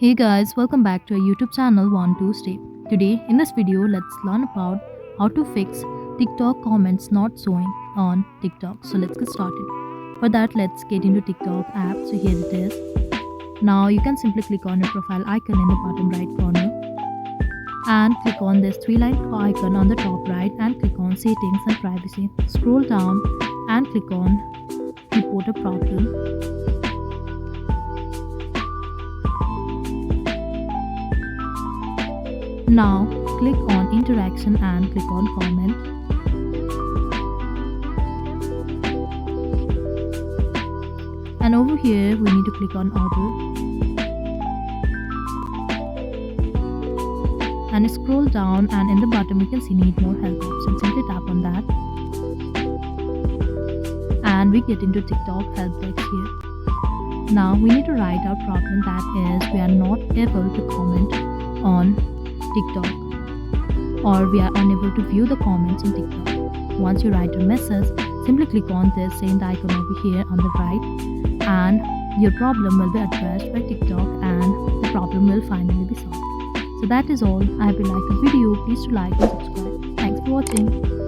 Hey guys, welcome back to our YouTube channel One Two Stay. Today in this video, let's learn about how to fix TikTok comments not showing on TikTok. So let's get started. For that, let's get into TikTok app. So here it is. Now you can simply click on your profile icon in the bottom right corner and click on this three-line icon on the top right and click on settings and privacy. Scroll down and click on report a problem. Now click on interaction and click on comment. And over here we need to click on order. And scroll down and in the bottom you can see need more help option. Simply tap on that. And we get into TikTok help text here. Now we need to write our problem, that is we are not able to comment on TikTok, or we are unable to view the comments on TikTok. Once you write your message, simply click on this send icon over here on the right and your problem will be addressed by TikTok and the problem will finally be solved. So that is all. I hope you like the video. Please do like and subscribe. Thanks for watching.